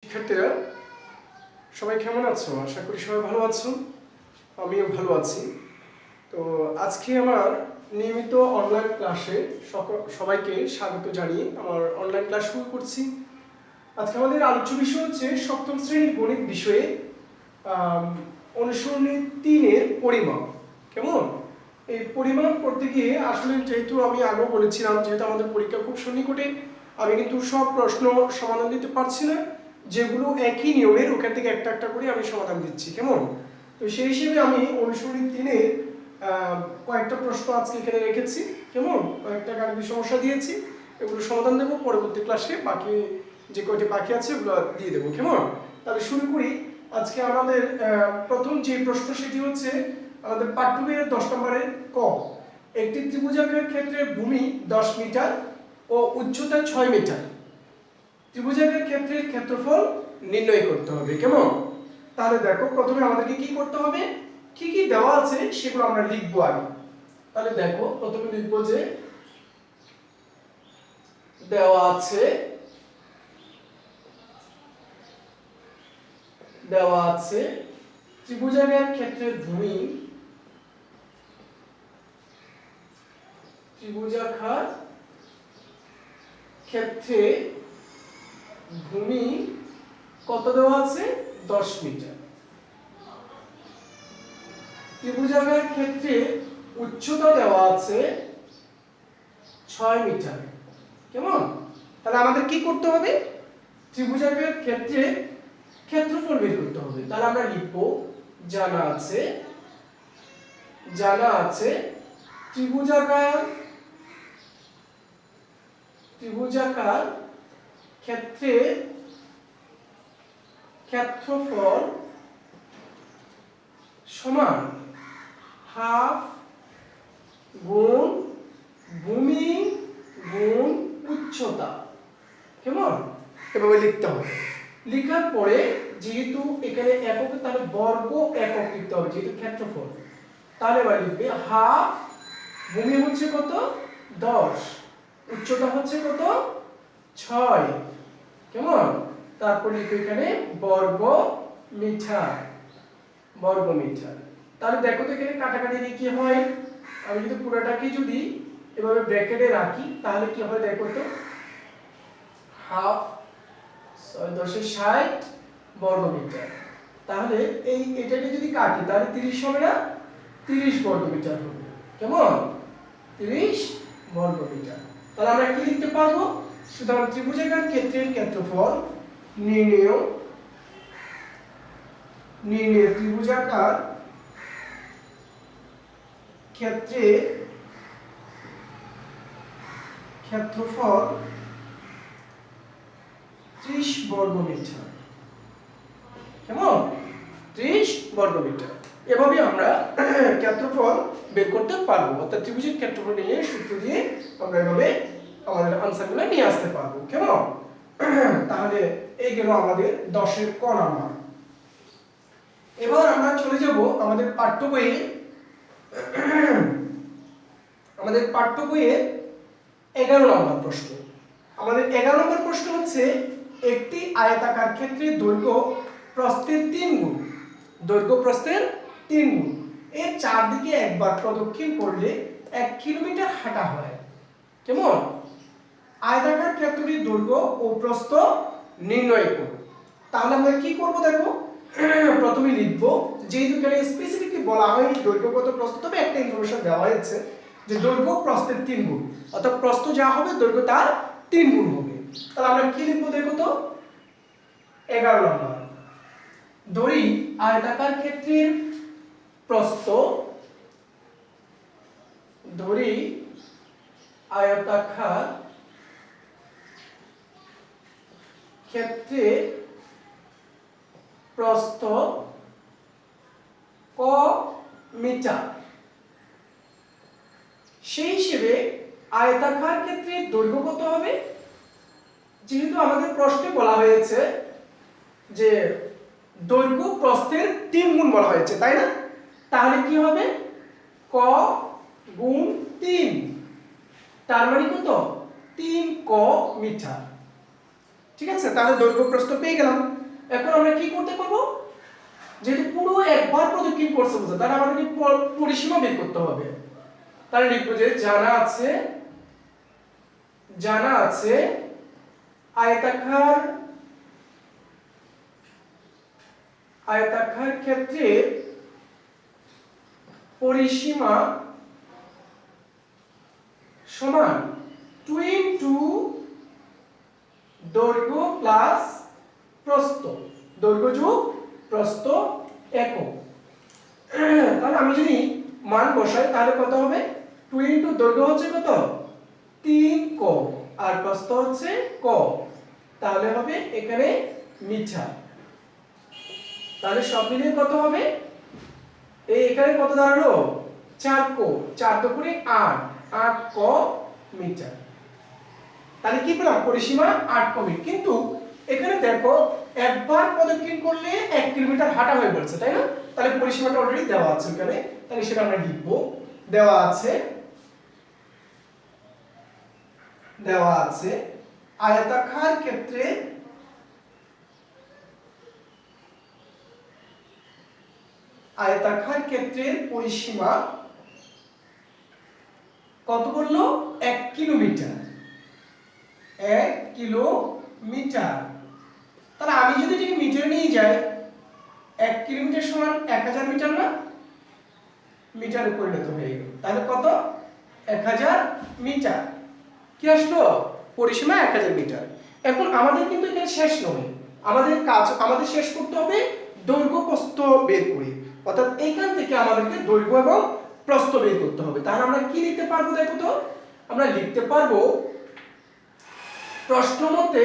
শিক্ষার্থীরা সবাই কেমন আছো? আশা করি সবাই ভালো আছো। আমিও ভালো আছি। তো আজকে আমার নিয়মিত অনলাইন ক্লাসে সবাইকে স্বাগত জানিয়ে আমার অনলাইন ক্লাস শুরু করছি। আজকে আমাদের আলোচ্য বিষয় হচ্ছে সপ্তম শ্রেণীর গণিত বিষয়ে অনুসরণী 3-এর পরিমাপ। কেমন? এই পরিমাপ করতে গিয়ে আসলে যেহেতু আমি আগেও বলেছিলাম, যেহেতু আমাদের পরীক্ষা খুব সন্নিকটে, আমি কিন্তু সব প্রশ্ন সমাধান দিতে পারছি না। যেগুলো একই নিয়মের ওখান থেকে একটা একটা করে আমি সমাধান দিচ্ছি। কেমন? তো সেই হিসেবে আমি অনুসরণী 3-এর কয়েকটা প্রশ্ন আজকে এখানে রেখেছি। কেমন? কয়েকটা গাণিতিক সমস্যা দিয়েছি, এগুলো সমাধান দেবো পরবর্তী ক্লাসে। বাকি যে কয়টি বাকি আছে ওগুলো দিয়ে দেবো। কেমন? তাহলে শুরু করি। আজকে আমাদের প্রথম যে প্রশ্ন সেটি হচ্ছে আমাদের পাঠ্য বইয়ের 10 নম্বরের ক। একটি ত্রিভুজাকার ক্ষেত্রে ভূমি 10 মিটার ও উচ্চতা 6 মিটার। ত্রিভুজাকার ক্ষেত্রের ক্ষেত্রফল নির্ণয় করতে হবে। কেমন? তাহলে দেখো, প্রথমে আমাদেরকে কি করতে হবে, কি কি দেওয়া আছে সেগুলো আমরা লিখবো আগে। তাহলে দেখো, প্রথমে লিখবো যে দেওয়া আছে ত্রিভুজাকার ক্ষেত্রের ভূমি, ত্রিভুজাকার ক্ষেত্রে ভূমি কত দেওয়া আছে? 10 মিটার। ত্রিভুজাকার ক্ষেত্রে উচ্চতা দেওয়া আছে 6 মিটার। কেমন? তাহলে আমাদের কি করতে হবে? ত্রিভুজাকার ক্ষেত্রে ক্ষেত্রফল বের করতে হবে। তাহলে আমরা লিখব জানা আছে ত্রিভুজাকার ক্ষেত্রে ক্ষেত্রফল সমান হাফ গুণ ভূমি গুণ উচ্চতা। কেমন? এভাবে লিখতে হবে। লেখার পরে যেহেতু এখানে একক, তাহলে বর্গ একক লিখতে হবে, যেহেতু ক্ষেত্রফল। তাহলে এবার লিখবে হাফ, ভূমি হচ্ছে কত? 10, উচ্চতা হচ্ছে কত? 6। কেমন? তারপর লিখবে এখানে বর্গ মিটার। তাহলে দেখো তো এখানে কাটাকাটি দিয়ে কি হয়। আমি যদি পুরোটাকে যদি এভাবে ব্র্যাকেটে রাখি তাহলে কি হয় দেখো তো, হাফ 6 10 60 বর্গ মিটার। তাহলে এটাকে যদি কাটি তাহলে 30 হবে না? 30 বর্গ মিটার হবে। কেমন? 30 বর্গ মিটার। তাহলে আমরা কি লিখতে পারবো? সুতরাং ত্রিভুজাকার ক্ষেত্রের ক্ষেত্রফল নির্ণয় ত্রিভুজাকার ক্ষেত্রে ক্ষেত্রফল 30 বর্গ মিটার। কেমন? 30 বর্গ মিটার। এভাবে আমরা ক্ষেত্রফল বের করতে পারবো, অর্থাৎ ত্রিভুজের ক্ষেত্রফল নিয়ে সূত্র দিয়ে আমরা এভাবে আমাদের আনসারগুলো নিয়ে আসতে পারবো। কেমন? তাহলে এই গেল আমাদের 10-এর ক নাম্বার। এবার আমরা চলে যাব আমাদের পাঠ্য বইয়ে। আমাদের পাঠ্য বইয়ের 11 নম্বর প্রশ্ন। আমাদের 11 নম্বর প্রশ্ন হচ্ছে একটি আয়তাকার ক্ষেত্রে দৈর্ঘ্য প্রস্থের 3 গুণ, এর চারদিকে একবার প্রদক্ষিণ করলে 1 কিলোমিটার হাঁটা হয়। কেমন? আয়তাকার ক্ষেত্রটির দৈর্ঘ্য ও প্রস্থ নির্ণয় করো। তাহলে আমরা কি করব দেখো, প্রথমে লিখব, যেহেতু এখানে স্পেসিফিকলি বলা হয় দৈর্ঘ্য কত প্রস্থ, তবে একটা ইনফরমেশন দেওয়া হয়েছে যে দৈর্ঘ্য প্রস্থের 3 গুণ, অর্থাৎ প্রস্থ যা হবে দৈর্ঘ্য তার 3 গুণ হবে। তাহলে আমরা কি লিখব দেখো তো, 11 নম্বর, ধরি আয়তাকার ক্ষেত্রের প্রস্থ, ধরি আয়তাকার ক্ষেত্রে প্রস্থ ক মিটার। সেই হিসেবে আয়তাকার ক্ষেত্রে দৈর্ঘ্য কত হবে? যেহেতু আমাদের প্রশ্নে বলা হয়েছে যে দৈর্ঘ্য প্রস্থের 3 গুণ বলা হয়েছে, তাই না? তাহলে কি হবে? ক গুণ 3, তার মানে কত? 3 ক মিটার। ঠিক আছে, তাহলে দৈর্ঘ্য প্রস্থ পেয়ে গেলাম। এখন আমরা কি করতে পারবো, যেহেতু পুরো একবার প্রদক্ষিণ করছে বুঝে, তাহলে আমাদেরকে পরিসীমা বের করতে হবে। তাহলে লিখবো যে জানা আছে আয়তাকার ক্ষেত্রে পরিসীমা সমান 2 ইনটু দৈর্ঘ্য প্লাস প্রস্থ, দৈর্ঘ্য যোগ প্রস্থ একক। তাহলে আমি যদি মান বসাই তাহলে কত হবে, 2 ইনটু দৈর্ঘ্য হচ্ছে কত 3 ক আর প্রস্থ হচ্ছে ক, তাহলে হবে এখানে মিটার। তাহলে সব মিলিয়ে কত হবে, এই এখানে কত দাঁড়ালো 4 ক, 4 দুগুণে 8, 8 ক মিটার। তাহলে কি পেলাম, পরিসীমা 8 ক মিটার। কিন্তু এখানে দেখো একবার প্রদক্ষিণ করলে 1 কিলোমিটার হাঁটা হয়ে পড়ছে, তাই না? তাহলে পরিসীমাটা অলরেডি দেওয়া আছে এখানে, তাহলে সেটা আমরা লিখব। দেওয়া আছে আয়তাকার ক্ষেত্রে পরিসীমা কত বললো, 1 কিলোমিটার। 1 কিলোমিটার। তাহলে আমি যদি এটাকে মিটারে নিয়ে যাই, 1 কিলোমিটার সমান 1000 মিটার না, মিটারে পরিণত হয়ে গেল। তাহলে কত, 1000 মিটার। কি আসলো, পরিসীমা 1000 মিটার। এখন আমাদের কিন্তু এখানে শেষ নয়, আমাদের শেষ করতে হবে দৈর্ঘ্য প্রস্থ বের করে, অর্থাৎ এইখান থেকে আমাদেরকে দৈর্ঘ্য এবং প্রস্থ বের করতে হবে। তাহলে আমরা কি লিখতে পারবো, দেখো তো, আমরা লিখতে পারবো প্রশ্ন মতে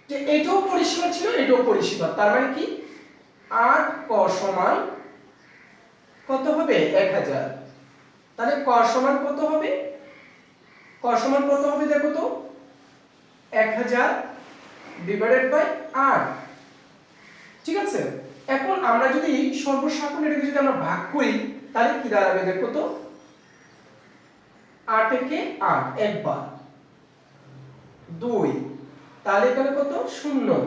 যে এটাও পরিসীমা ছিল, এটাও পরিসীমা, তার মানে কি 8 ক সমান কত হবে 1000। তাহলে ক সমান কত হবে, দেখো তো 1000 ডিভাইডেড বাই 8। ঠিক আছে, এখন আমরা যদি সর্বসাকুল্যে এটাকে যদি আমরা ভাগ করি তাহলে কি দাঁড়াবে, দেখো তো 8 একে 8 একবার, 2, তাহলে এখানে কত 0,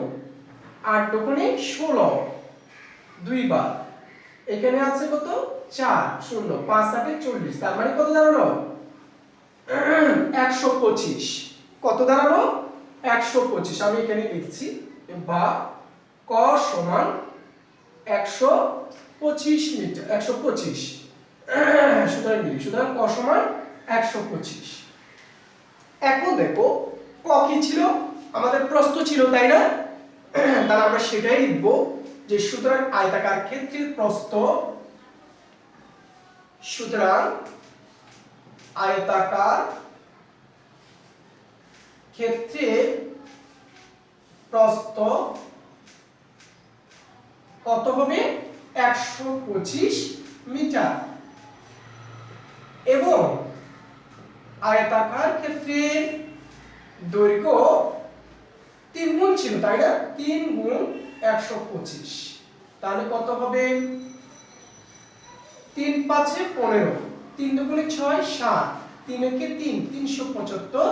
8 দুগুণে 16 দুইবার, এখানে আছে কত 4, 0, 5 8 40, তার মানে কত দাঁড়ালো 125। কত দাঁড়ালো 125। আমি এখানে লিখছি, বা ক সমান 125 মিটার, 125। সুতরাং ক সমান 125। এখন দেখো ক কি ছিল, আমাদের প্রস্থ ছিল, তাই না? তাহলে আমরা সেটাই লিখব যে সুতরাং আয়তাকার ক্ষেত্রের প্রস্থ, সুতরাং আয়তাকার ক্ষেত্রে প্রস্থ কত হবে 125 মিটার, এবং আয়তাকার ক্ষেত্রে দৈর্ঘ্য 3 গুণ ছিল, তাই না? 3 গুণ 125, তাহলে কত হবে 3 5 15, 3 দুগুণে 6 7, 3 একে 3, 375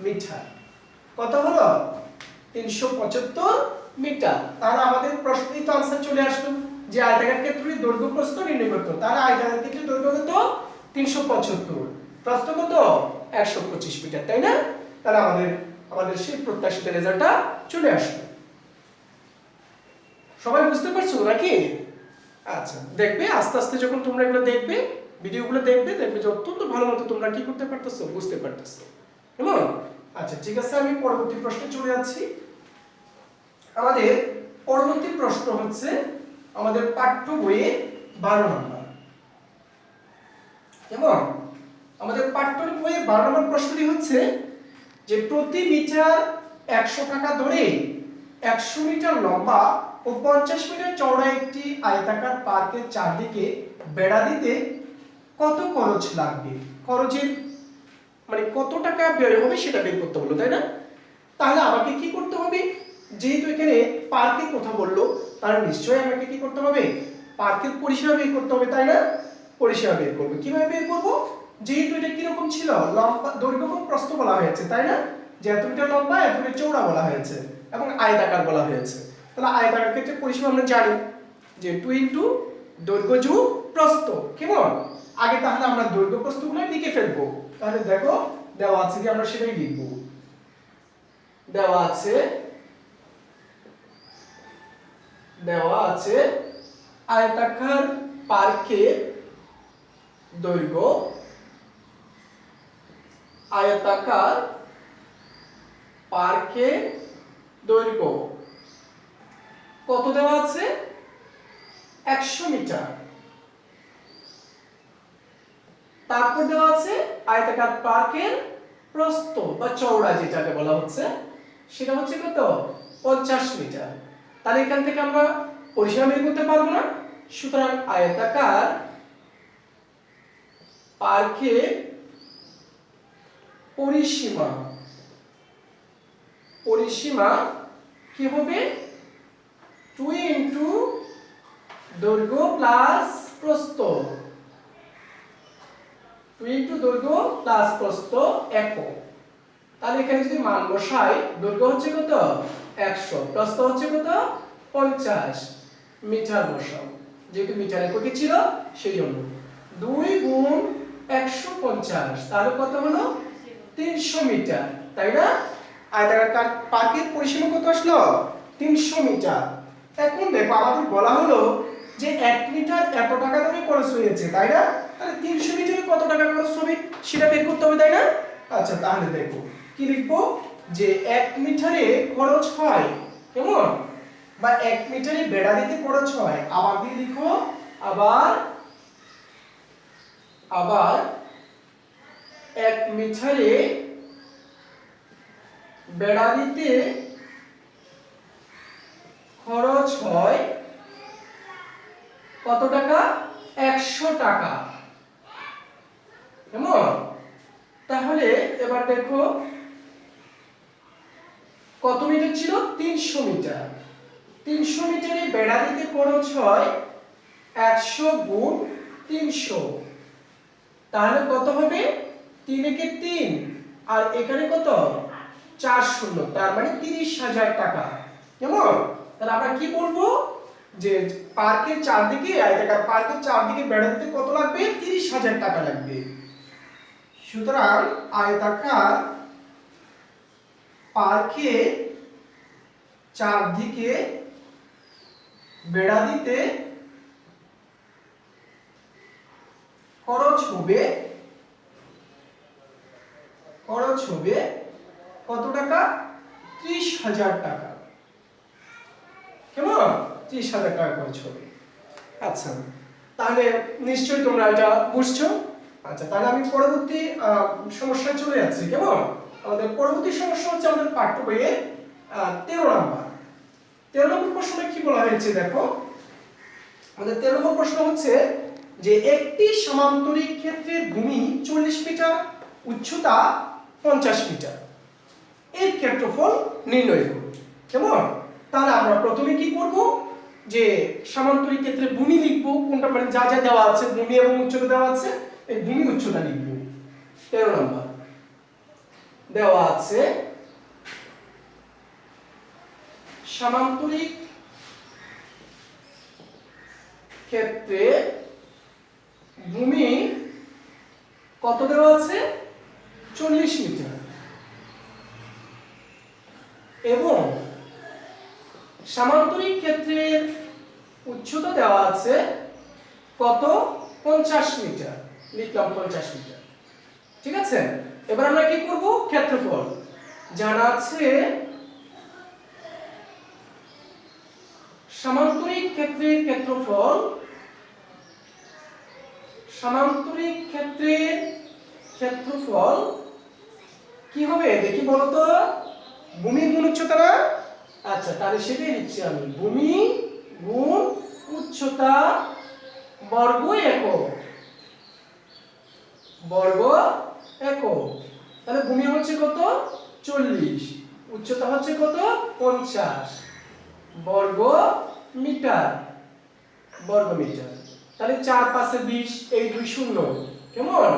মিটার। কত হলো 375 মিটার। তাহলে আমাদের প্রশ্নেই তো आंसर চলে আসলো যে আয়তাকার ক্ষেত্রে দৈর্ঘ্য প্রস্থ নির্ণয় করতে। তাহলে আয়তাকার ক্ষেত্রে দৈর্ঘ্য কত 375, প্রস্থ কত 125 মিটার, তাই না? তাহলে আমাদের সেই প্রত্যাশিত রেজাল্টটা চলে আসলো। সবাই বুঝতে পারছো নাকি? আচ্ছা, দেখবে আস্তে আস্তে যখন তোমরা এগুলো দেখবে, ভিডিওগুলো দেখবে যে অত্যন্ত ভালো মতো তোমরা কি করতে পারতেছো, বুঝতে পারতেছো। কেমন? আচ্ছা ঠিক আছে, আমি পরবর্তী প্রশ্নে চলে যাচ্ছি। আমাদের পরবর্তী প্রশ্ন হচ্ছে আমাদের পাঠ্য বইয়ে 12 নম্বর। কেমন? আমাদের পাঠ্য বইয়ে 12 নম্বর প্রশ্নটি হচ্ছে যে প্রতি মিটার 100 টাকা ধরে 100 মিটার লম্বা ও 50 মিটার চওড়া একটি আয়তাকার পার্কের চারদিকে বেড়া দিতে কত খরচ লাগবে? খরচের মানে কত টাকা ব্যয় হবে সেটা বের করতে বললো, তাই না? তাহলে আমাকে কি করতে হবে, যেহেতু এখানে পার্কের কথা বললো, তাহলে নিশ্চয়ই আমাকে কি করতে হবে, পার্কের পরিসীমা বের করতে হবে, তাই না? পরিসীমা বের করব। কিভাবে বের করব? যেহেতু এটা কিরকম ছিল, লম্বা, দৈর্ঘ্য এবং প্রস্থ বলা হয়েছে, তাই না? যে এত মিটার লম্বা এত মিটার চওড়া বলা হয়েছে এবং আয়তাকার বলা হয়েছে। তাহলে আয়তাকার ক্ষেত্রে পরিসীমা আমরা জানি যে 2 ইনটু দৈর্ঘ্য যোগ প্রস্থ। কেমন? আগে তাহলে আমরা দৈর্ঘ্য প্রস্থগুলো লিখে ফেলবো। তাহলে দেখো দেওয়া আছে যে আমরা সেটাই লিখব। দেওয়া আছে আয়তাকার পার্কের দৈর্ঘ্য, আয়তাকার পার্কের দৈর্ঘ্য কত দেওয়া আছে? 100 মিটার। তারপর দেওয়া আছে আয়তাকার পার্কের প্রস্থ বা চওড়া যেটাকে বলা হচ্ছে সেটা হচ্ছে কত? 50 মিটার। তাহলে এখান থেকে আমরা পরিসীমা বের করতে পারবো না, সুতরাং আয়তাকার পার্কের পরিসীমা কি হবে? 2 ইনটু দৈর্ঘ্য প্লাস প্রস্থ, 2 ইনটু দৈর্ঘ্য প্লাস প্রস্থ একক। তাহলে এখানে যদি মান বসাই, দৈর্ঘ্য হচ্ছে কত? 100, প্রস্থ হচ্ছে কত? 50 মিটার বসাও, যেহেতু মিটার এককে ছিল সেই জন্য 2 গুণ 150, তাহলে কত হলো? 300 মিটার, তাই না? আয়তাকার পার্কের পরিসীমা কত আসলো? 300 মিটার। এখন দেখো আমাদের বলা হলো যে 1 মিটার এত টাকা দামে খরচ হয়েছে, তাই না? তাহলে 300 মিটারে কত টাকা খরচ হবে সেটা বের করতে হবে, তাই না? আচ্ছা তাহলে দেখো কি লিখবো, যে 1 মিটারে খরচ হয়, কেমন? বা 1 মিটারে বেড়া দিতে খরচ হয়। আবার দিয়ে লিখো, আবার 1 মিটারে বেড়া দিতে খরচ হয় কত টাকা? 100 টাকা। কেমন? তাহলে এবার দেখো কত মিটার ছিল? 300 মিটার। 300 মিটারে বেড়া দিতে খরচ হয় 100 গুণ 300, তাহলে কত হবে? 3 একে 3 আর এখানে কত? 4 শূন্য, তার মানে 30,000 টাকা। কেমন? তাহলে আমরা কি বলবো, যে পার্কের চারদিকে, আয়তাকার পার্কের চারদিকে বেড়া দিতে কত লাগবে? 30,000 টাকা লাগবে। সুতরাং আয়তাকার পার্কের চারদিকে বেড়া দিতে খরচ হবে কত টাকা? 30,000 টাকা। কেমন? 30,000 টাকা খরচ হবে। আচ্ছা তাহলে নিশ্চয়ই তোমরা এটা বুঝছো। আচ্ছা তাহলে আমি পরবর্তী সমস্যায় চলে যাচ্ছি। কেমন? আমাদের পরবর্তী সমস্যা হচ্ছে আমাদের পাঠ্য বইয়ের 13 নাম্বার। 13 নম্বর প্রশ্নে কি বলা হয়েছে দেখো, আমাদের 13 নম্বর প্রশ্ন হচ্ছে যে একটি সমান্তরিক ক্ষেত্রের ভূমি 40 মিটার, উচ্চতা 50 মিটার, এর ক্ষেত্রফল নির্ণয় করো। কেমন? তাহলে আমরা প্রথমে কি করব, যে সমান্তরিক ক্ষেত্রে ভূমি লিখব, কোনটা মানে যা যা দেওয়া আছে ভূমি এবং উচ্চতা দেওয়া আছে, এই ভূমি উচ্চতা লিখব। 13 নম্বর দেওয়া আছে সমান্তরিক ক্ষেত্রে ভূমি কত দেওয়া আছে? 40 মিটার এবং সমান্তরিক ক্ষেত্রের উচ্চতা দেওয়া আছে কত? 50 মিটার। লিখলাম 50 মিটার। ঠিক আছে, এবার আমরা কি করব? ক্ষেত্রফল জানা আছে, সমান্তরিক ক্ষেত্রের ক্ষেত্রফল, সমান্তরিক ক্ষেত্রের ক্ষেত্রফল কি হবে দেখি বলো তো? ভূমি গুণ উচ্চতা না? আচ্ছা তাহলে সেটাই লিখছি আমি, ভূমি গুণ উচ্চতা বর্গ একক, বর্গ একক। তাহলে ভূমি হচ্ছে কত? 40, উচ্চতা হচ্ছে কত? 50 বর্গ মিটার, বর্গ মিটার। তাহলে 4 5 20, এই 2 শূন্য, কেমন?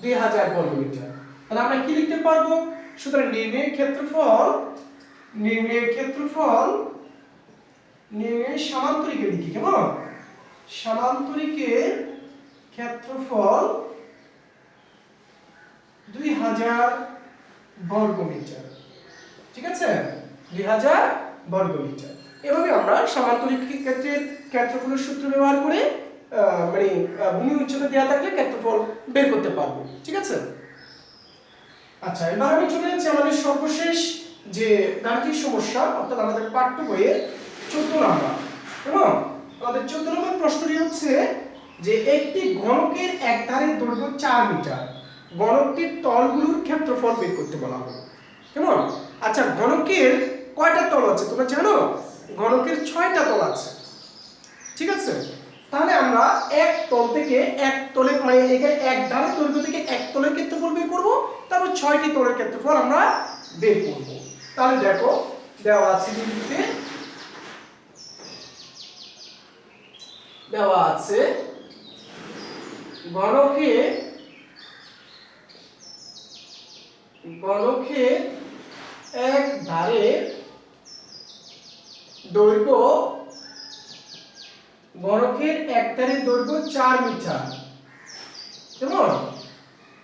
2000 বর্গ মিটার। তাহলে আমরা কি লিখতে পারবো? সুতরাং নির্ণয়ের ক্ষেত্রফল সামান্তরিকের দিকে, কেমন? সামান্তরিকের ক্ষেত্রফল 2000 বর্গমিটার। ঠিক আছে, 2000 বর্গমিটার। এভাবে আমরা সামান্তরিক ক্ষেত্রের ক্ষেত্রফলের সূত্র ব্যবহার করে মানে ভূমি উচ্চতা দেওয়া থাকলে ক্ষেত্রফল বের করতে পারবো। ঠিক আছে, আচ্ছা এবার আমি চলে যাচ্ছি আমাদের সর্বশেষ যে গাণিতিক সমস্যা, অর্থাৎ আমাদের পাঠ্য বইয়ের 14 নম্বর। এবং আমাদের 14 নম্বর প্রশ্নটি হচ্ছে যে একটি ঘনকের এক ধারের দৈর্ঘ্য 4 মিটার, ঘনকটির তলগুলোর ক্ষেত্রফল বের করতে বলা হলো। কেমন? আচ্ছা, ঘনকের কয়টা তল আছে তোমরা জানো? ঘনকের 6টা তল আছে। ঠিক আছে, তাহলে আমরা এক তল থেকে এক তলে মানে এখানে এক ধারের দৈর্ঘ্য থেকে এক তলের ক্ষেত্রফল বের করব, তারপর 6টি তলের ক্ষেত্রফল আমরা বের করব। তাহলে দেখো দেওয়া আছে বিন্দুতে, দেওয়া আছে ঘনকের এক ধারের দৈর্ঘ্য 4 মিটার। কেমন?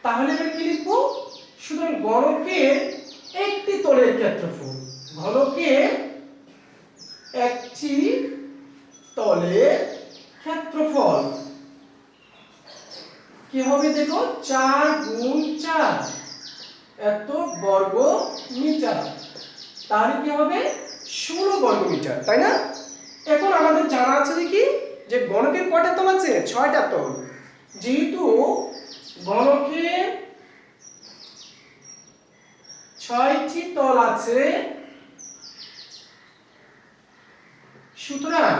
তাহলে এবার কি লিখবো? সুতরাং ঘনকের একটি তলের ক্ষেত্রফল, ঘনকের একটি তলের ক্ষেত্রফল কি হবে? দেখো 4 গুণ 4 এত বর্গ মিটার, তাহলে কি হবে? 16 বর্গ মিটার, তাই না? এখন আমাদের জানা আছে যে ঘনকের কয়টা তল আছে? 6টা তল। যেহেতু ঘনকের 6টি তল আছে, সুতরাং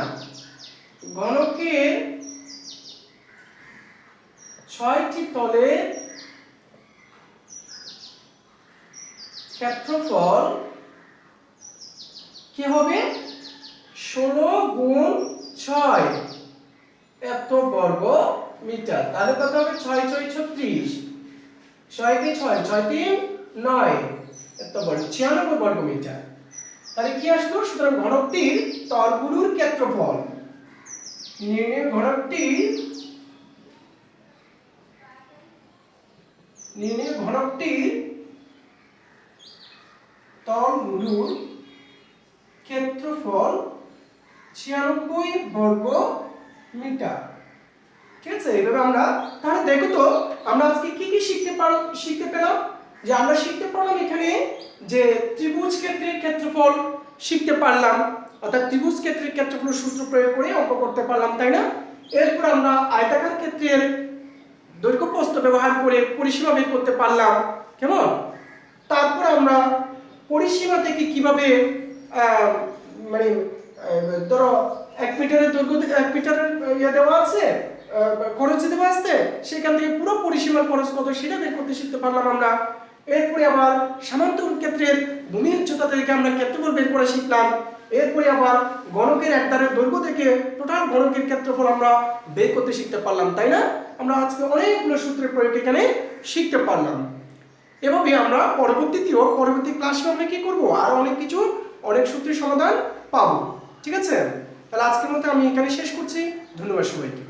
ঘনকের 6টি তলের ক্ষেত্রফল কি হবে? 16 গুণ 6 এত বর্গ মিটার। তাহলে কত হবে? 6 6 36, 6 কে 6 6 3 9 এত বর্গ 96 বর্গ মিটার। তাহলে কি আসলো? সুতরাং ঘনকটির তলগুলোর ক্ষেত্রফল নির্ণয়, ঘনকটির তলগুলোর ক্ষেত্রফল 96 বর্গ মিটার। ঠিক আছে, এইভাবে আমরা তাহলে দেখো তো আমরা আজকে কি কি শিখতে পেলাম। যে আমরা শিখতে পারলাম এখানে যে ত্রিভুজ ক্ষেত্রের ক্ষেত্রফল শিখতে পারলাম, অর্থাৎ ত্রিভুজ ক্ষেত্রের ক্ষেত্রফল সূত্র প্রয়োগ করে অঙ্ক করতে পারলাম, তাই না? এরপর আমরা আয়তাকার ক্ষেত্রের দৈর্ঘ্য প্রস্থ ব্যবহার করে পরিসীমা বের করতে পারলাম। কেমন? তারপর আমরা পরিসীমা থেকে কিভাবে মানে ধরো 1 মিটারের দৈর্ঘ্য, 1 মিটারের দেওয়া আছে, খরচ দেওয়া আছে, সেখান থেকে পুরো পরিসীমার খরচ কত সেটা বের করতে শিখতে পারলাম আমরা। এরপরে আবার সামান্তরিক ক্ষেত্রের ভূমি উচ্চতা থেকে আমরা ক্ষেত্রফল বের করা শিখলাম। এরপরে আবার ঘনকের এক ধারের দৈর্ঘ্য থেকে টোটাল ঘনকের ক্ষেত্রফল আমরা বের করতে শিখতে পারলাম, তাই না? আমরা আজকে অনেকগুলো সূত্রের প্রয়োগ এখানে শিখতে পারলাম। এভাবে আমরা পরবর্তী ক্লাসে আমরা কি করব? আরো অনেক সূত্রের সমাধান পাবো। ঠিক আছে, তাহলে আজকের মতো আমি এখানে শেষ করছি। ধন্যবাদ সবাইকে।